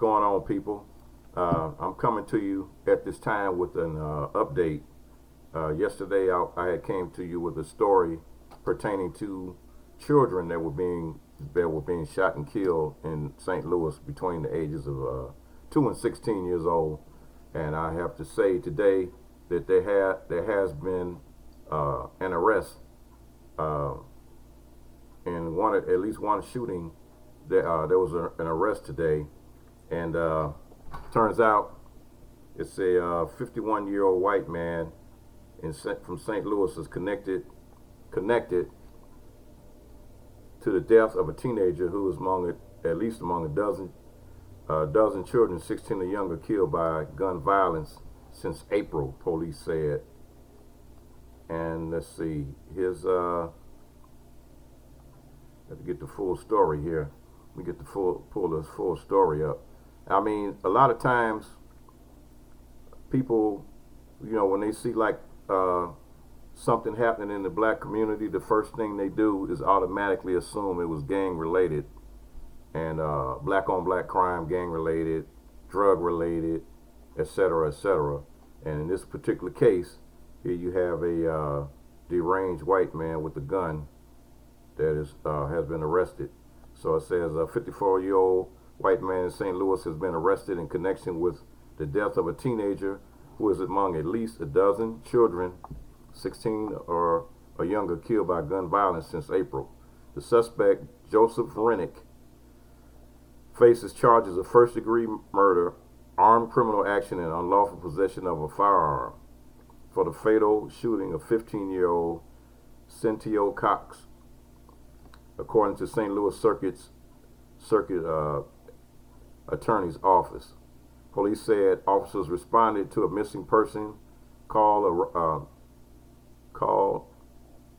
going on, people? I'm coming to you at this time with an update. Yesterday, I had came to you with a story pertaining to children that were being shot and killed in St. Louis between the ages of 2 and 16 years old. And I have to say today that there has been an arrest in at least one shooting. There was an arrest today, and turns out it's a 51-year-old white man from St. Louis is connected to the death of a teenager who was at least among a dozen children, 16 or younger, killed by gun violence since April, police said. And let's see, have to get the full story here. We get the pull this full story up. I mean, a lot of times people, when they see like something happening in the black community, the first thing they do is automatically assume it was gang related, and black on black crime, gang related, drug related, etc., etc. And in this particular case, here you have a deranged white man with a gun that has been arrested. So it says a 54-year-old white man in St. Louis has been arrested in connection with the death of a teenager who is among at least a dozen children, 16 or younger, killed by gun violence since April. The suspect, Joseph Rennick, faces charges of first-degree murder, armed criminal action, and unlawful possession of a firearm for the fatal shooting of 15-year-old Cynthia Cox, according to St. Louis Circuit Attorney's Office. Police said officers responded to a missing person call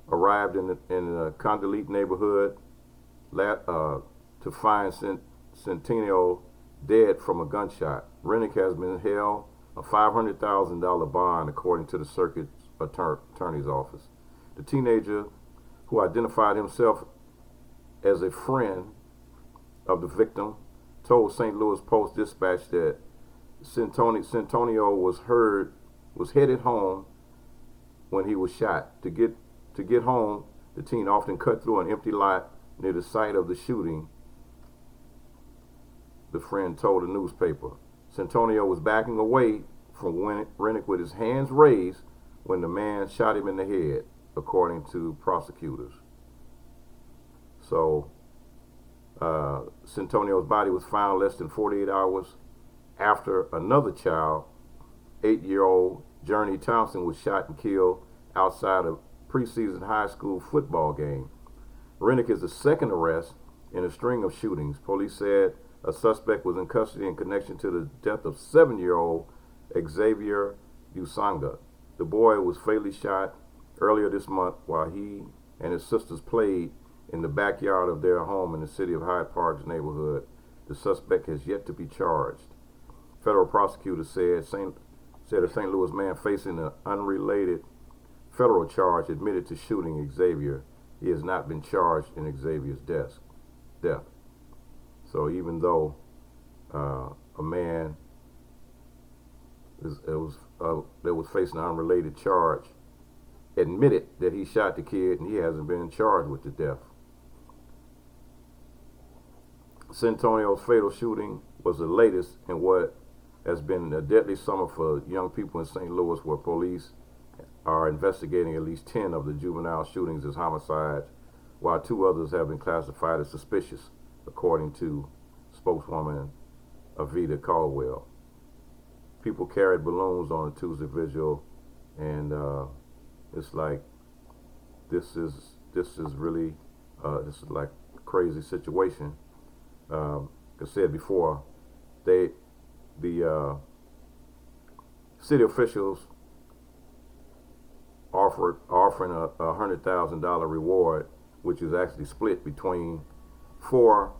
arrived in the Condoleezza neighborhood to find Centennial dead from a gunshot. Rennick has been held a $500,000 bond, according to the Circuit Attorney's Office. The teenager, who identified himself as a friend of the victim, told St. Louis Post-Dispatch that Centennial was headed home when he was shot. To get home, the teen often cut through an empty lot near the site of the shooting, the friend told the newspaper. Centennial was backing away from Rennick with his hands raised when the man shot him in the head, according to prosecutors. So, Centennial's body was found less than 48 hours after another child, 8-year-old Journey Thompson, was shot and killed outside a preseason high school football game. Rennick is the second arrest in a string of shootings. Police said a suspect was in custody in connection to the death of 7-year-old Xavier Usanga. The boy was fatally shot earlier this month while he and his sisters played in the backyard of their home in the city of Hyde Park's neighborhood. The suspect has yet to be charged. Federal prosecutors said a St. Louis man facing an unrelated federal charge admitted to shooting Xavier. He has not been charged in Xavier's death. So even though a man that was facing an unrelated charge admitted that he shot the kid, and he hasn't been charged with the death. Centennial's fatal shooting was the latest in what has been a deadly summer for young people in St. Louis, where police are investigating at least 10 of the juvenile shootings as homicides, while 2 others have been classified as suspicious, according to spokeswoman Avita Caldwell. People carried balloons on a Tuesday vigil, and it's like this is really this is like a crazy situation. Like I said before, the city officials offering a $100,000 reward, which is actually split between four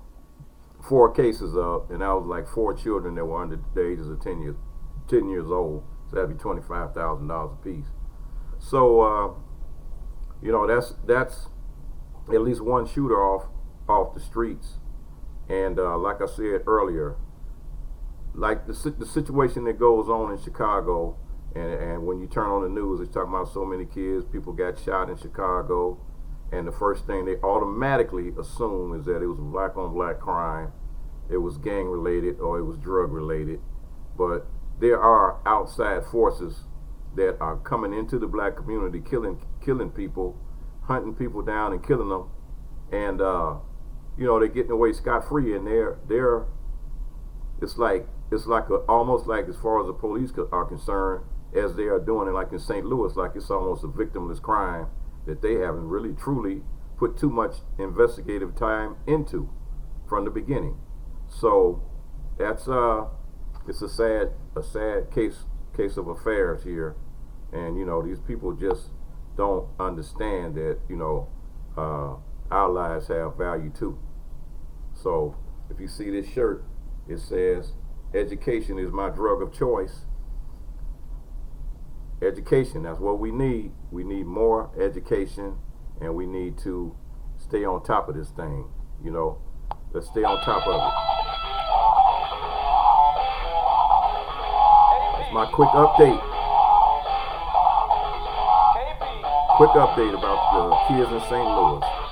cases of, and that was like 4 children that were under the ages of 10 years old. So that'd be $25,000 a piece. So that's at least one shooter off the streets. And like I said earlier, like the situation that goes on in Chicago, and when you turn on the news, it's talking about so many kids, people got shot in Chicago, and the first thing they automatically assume is that it was black on black crime, it was gang related, or it was drug related. But there are outside forces that are coming into the black community, killing people, hunting people down and killing them, and they're getting away scot free, and they're it's like almost like, as far as the police are concerned, as they are doing it, like in St. Louis, like it's almost a victimless crime that they haven't really truly put too much investigative time into from the beginning. So that's it's a sad case of affairs here, and these people just don't understand that our lives have value too. So if you see this shirt, it says, "Education is my drug of choice." Education, that's what we need. We need more education, and we need to stay on top of this thing. Let's stay on top of it. It's my quick update. Quick update about the kids in St. Louis.